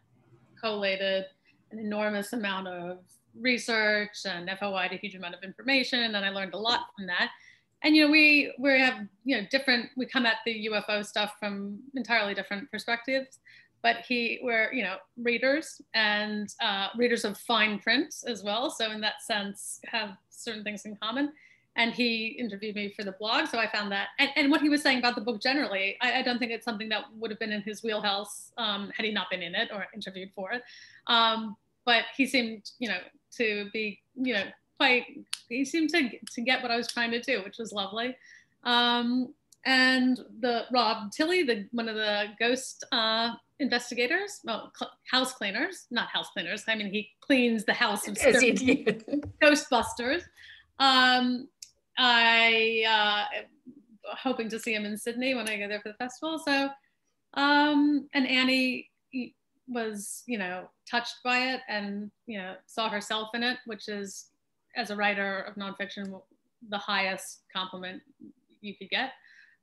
collated an enormous amount of research and FOI'd a huge amount of information, and I learned a lot from that. And we have we come at the UFO stuff from entirely different perspectives, but we're readers and readers of fine print as well. So in that sense, have certain things in common. And he interviewed me for the blog, so I found that. And what he was saying about the book generally, I don't think it's something that would have been in his wheelhouse had he not been in it or interviewed for it. But he seemed, to be, he seemed to get what I was trying to do, which was lovely. And the Rob Tilley, one of the ghost investigators, well, house cleaners, not house cleaners. I mean, he cleans the house of Ghostbusters. I hoping to see him in Sydney when I go there for the festival. So, and Annie was, touched by it and, saw herself in it, which is, as a writer of nonfiction, the highest compliment you could get,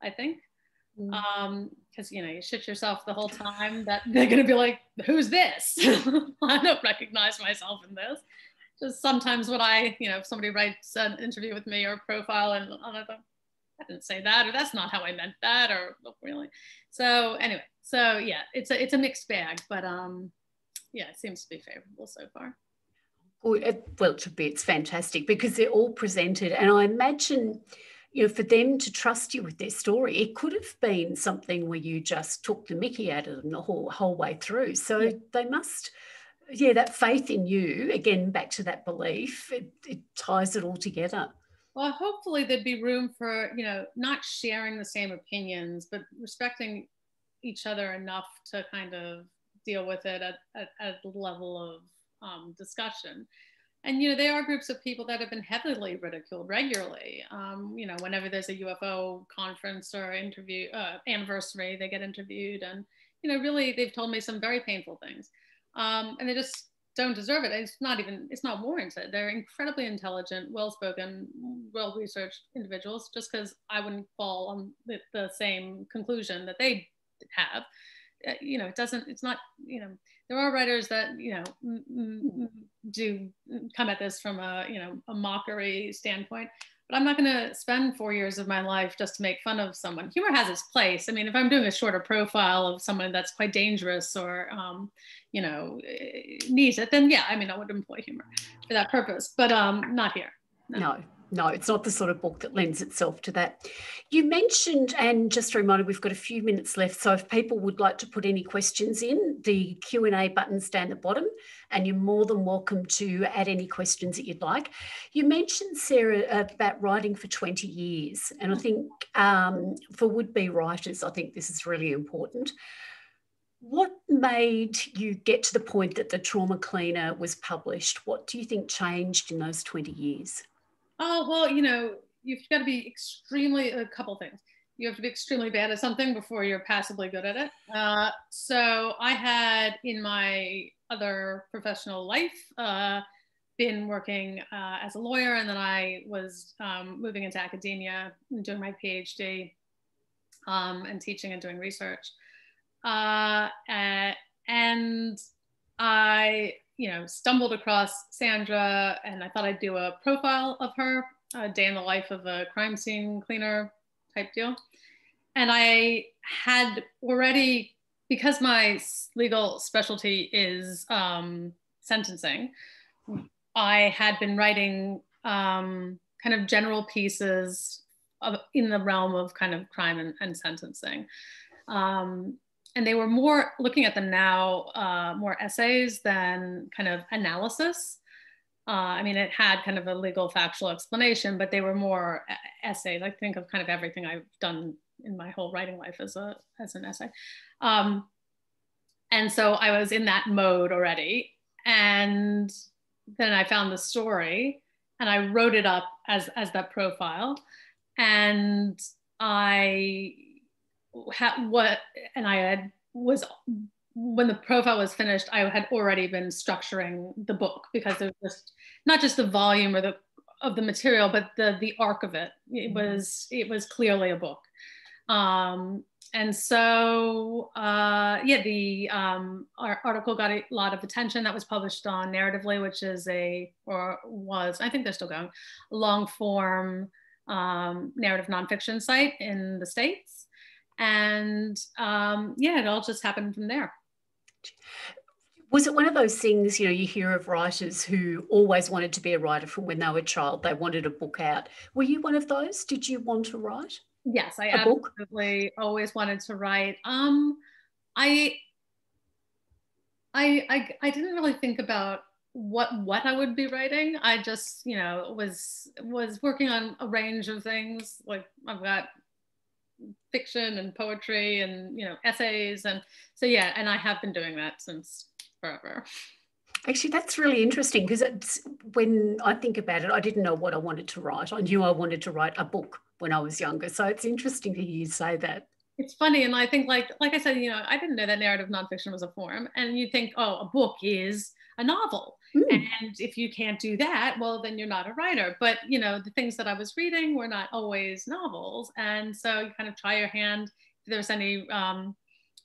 I think. Because, you shit yourself the whole time that they're going to be like, who's this? I don't recognize myself in this. Just sometimes when if somebody writes an interview with me or a profile and I didn't say that, or that's not how I meant that, or really. So anyway, yeah, it's a mixed bag, but yeah, it seems to be favorable so far. Well, it should be. It's fantastic because they're all presented, and I imagine, for them to trust you with their story, it could have been something where you just took the mickey out of them the whole way through. So yeah. They must. Yeah, that faith in you, again, back to that belief, it ties it all together. Well, hopefully there'd be room for, not sharing the same opinions, but respecting each other enough to kind of deal with it at the level of discussion. And, there are groups of people that have been heavily ridiculed regularly. Whenever there's a UFO conference or interview anniversary, they get interviewed. And, really, they've told me some very painful things. And they just don't deserve it. It's not warranted. They're incredibly intelligent, well-spoken, well-researched individuals. Just because I wouldn't fall on the same conclusion that they have, it's not, there are writers that, do come at this from a mockery standpoint. But I'm not going to spend 4 years of my life just to make fun of someone. Humor has its place. I mean, if I'm doing a shorter profile of someone that's quite dangerous or, needs it, then yeah, I mean, I would employ humor for that purpose, but not here. No, it's not the sort of book that lends itself to that. You mentioned, and just a reminder, we've got a few minutes left, so if people would like to put any questions in, the Q&A button's down the bottom, and you're more than welcome to add any questions that you'd like. You mentioned, Sarah, about writing for 20 years, and I think for would-be writers, I think this is really important. What made you get to the point that the Trauma Cleaner was published? What do you think changed in those 20 years? Oh, well, you've got to be a couple things. You have to be extremely bad at something before you're passably good at it. So I had, in my other professional life, been working as a lawyer, and then I was moving into academia and doing my PhD and teaching and doing research. And I stumbled across Sandra, and I thought I'd do a profile of her, a day in the life of a crime scene cleaner type deal. And I had already, because my legal specialty is sentencing, I had been writing kind of general pieces in the realm of kind of crime and sentencing. And they were more, looking at them now, more essays than kind of analysis. I mean, it had kind of a legal factual explanation, but they were more essays. I think of kind of everything I've done in my whole writing life as an essay. And so I was in that mode already. And then I found the story and I wrote it up as that profile. And when the profile was finished, I had already been structuring the book, because there was just not just the volume or of the material, but the arc of it. It was clearly a book. And so, the article got a lot of attention. That was published on Narratively, which is I think they're still going, a long form narrative nonfiction site in the States. And it all just happened from there. Was it one of those things, you hear of writers who always wanted to be a writer from when they were a child? They wanted a book out. Were you one of those? Did you want to write? Yes, I absolutely always wanted to write. I didn't really think about what I would be writing. I just, was working on a range of things. Like, I've got fiction and poetry and essays, and so and I have been doing that since forever. Actually, that's really interesting, because when I think about it, I didn't know what I wanted to write. I knew I wanted to write a book when I was younger, so it's interesting to hear you say that. It's funny, and I think, like I said, I didn't know that narrative nonfiction was a form, and you think, oh, a book is a novel. And if you can't do that, well, then you're not a writer. But, the things that I was reading were not always novels. And so you kind of try your hand. If there's any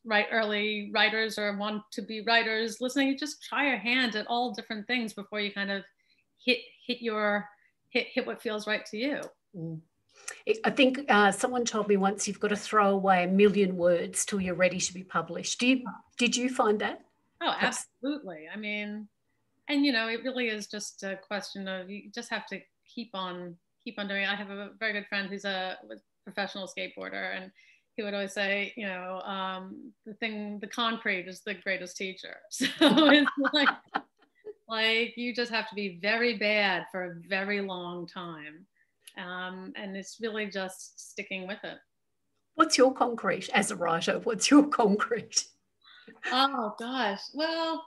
early writers or want to be writers listening, you just try your hand at all different things before you kind of hit what feels right to you. I think someone told me once, you've got to throw away 1 million words till you're ready to be published. Did you find that? Oh, absolutely. I mean, and it really is just a question of, you just have to keep on doing it. I have a very good friend who's a professional skateboarder, and he would always say, the concrete is the greatest teacher. So it's like you just have to be very bad for a very long time. And it's really just sticking with it. What's your concrete as a writer? What's your concrete? Oh gosh, well,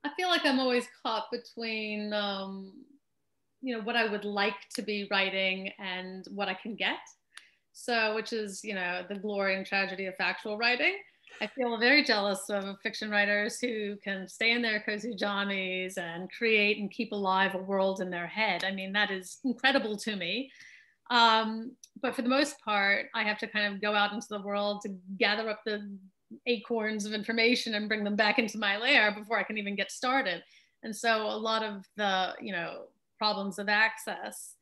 I feel like I'm always caught between, what I would like to be writing and what I can get. So, which is, the glory and tragedy of factual writing. I feel very jealous of fiction writers who can stay in their cozy jammies and create and keep alive a world in their head. I mean, that is incredible to me. But for the most part, I have to kind of go out into the world to gather up the acorns of information and bring them back into my lair before I can even get started. And so a lot of the, problems of access,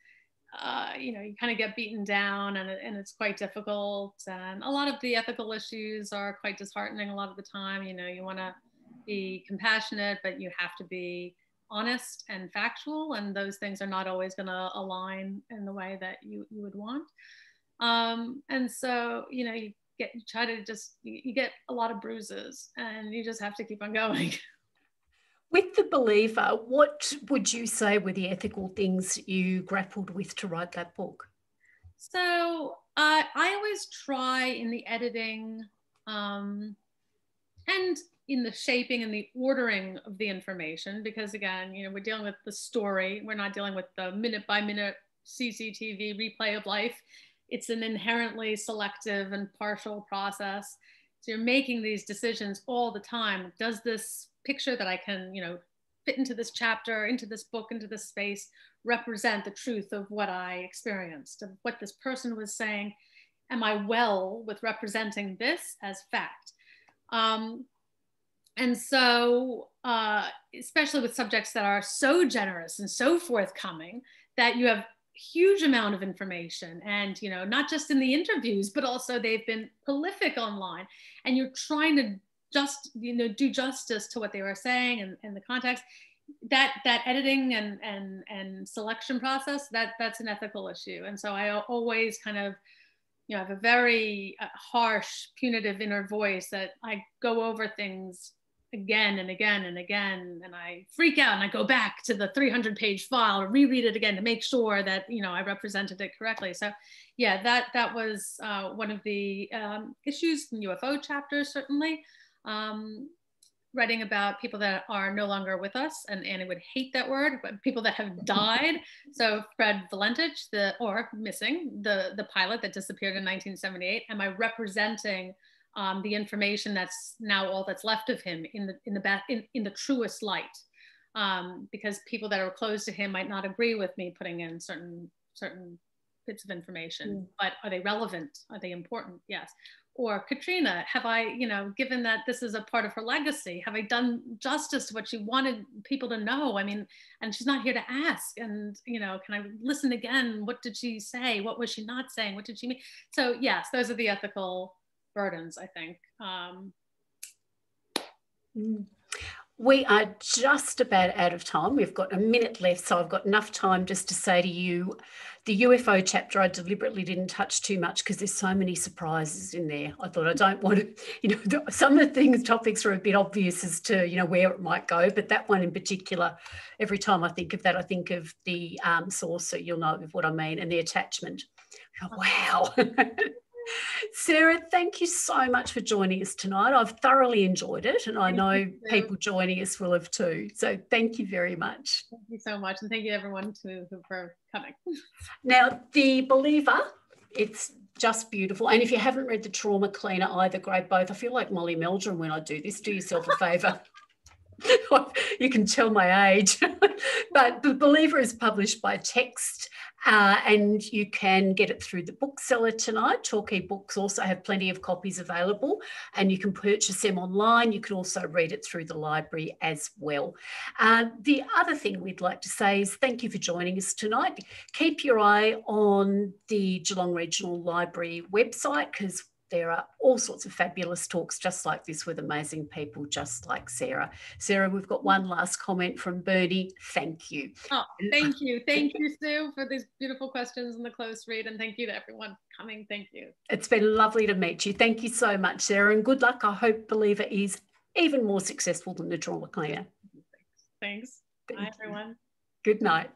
you kind of get beaten down, and it's quite difficult. And a lot of the ethical issues are quite disheartening a lot of the time. You want to be compassionate, but you have to be honest and factual, and those things are not always going to align in the way that you would want. And so, you get a lot of bruises, and you just have to keep on going. With The Believer, what would you say were the ethical things you grappled with to write that book? So I always try in the editing and in the shaping and the ordering of the information, because again, we're dealing with the story. We're not dealing with the minute by minute CCTV replay of life. It's an inherently selective and partial process. So you're making these decisions all the time. Does this picture that I can, fit into this chapter, into this book, into this space, represent the truth of what I experienced, of what this person was saying? Am I well with representing this as fact? And so, especially with subjects that are so generous and so forthcoming, that you have huge amount of information, and not just in the interviews, but also they've been prolific online, and you're trying to just do justice to what they were saying and the context. That editing and selection process, that's an ethical issue. And so I always kind of have a very harsh, punitive inner voice that I go over things again and again and again, and I freak out and I go back to the 300-page file or reread it again to make sure that I represented it correctly. So yeah, that was one of the issues in UFO chapters, certainly. Writing about people that are no longer with us, and Annie would hate that word, but people that have died. So Fred Valentich, the pilot that disappeared in 1978, am I representing the information that's now all that's left of him in the truest light? Because people that are close to him might not agree with me putting in certain bits of information, but are they relevant? Are they important? Yes. Or Katrina, have I, given that this is a part of her legacy, have I done justice to what she wanted people to know? I mean, and she's not here to ask. And, can I listen again? What did she say? What was she not saying? What did she mean? So yes, those are the ethical burdens, I think. We are just about out of time. We've got a minute left, so I've got enough time just to say to you, the UFO chapter, I deliberately didn't touch too much because there's so many surprises in there. I thought I don't want to, some of the topics are a bit obvious as to, where it might go, but that one in particular, every time I think of that, I think of the saucer, you'll know what I mean, and the attachment. Oh, wow. Sarah, thank you so much for joining us tonight. I've thoroughly enjoyed it, and I know people joining us will have too. So thank you very much. Thank you so much, and thank you everyone for coming. Now, The Believer, it's just beautiful. And if you haven't read The Trauma Cleaner either, grab both. I feel like Molly Meldrum when I do this. Do yourself a favour. You can tell my age. But The Believer is published by Text, and you can get it through the bookseller tonight. Torquay Books also have plenty of copies available, and you can purchase them online. You can also read it through the library as well. The other thing we'd like to say is thank you for joining us tonight. Keep your eye on the Geelong Regional Library website, because there are all sorts of fabulous talks just like this with amazing people just like Sarah. Sarah, we've got one last comment from Bernie. Thank you. Oh, thank you. Thank you, Sue, for these beautiful questions and the close read. And thank you to everyone coming. Thank you. It's been lovely to meet you. Thank you so much, Sarah, and good luck. I hope Believer is even more successful than The Trauma Cleaner. Thanks. Bye, everyone. Good night.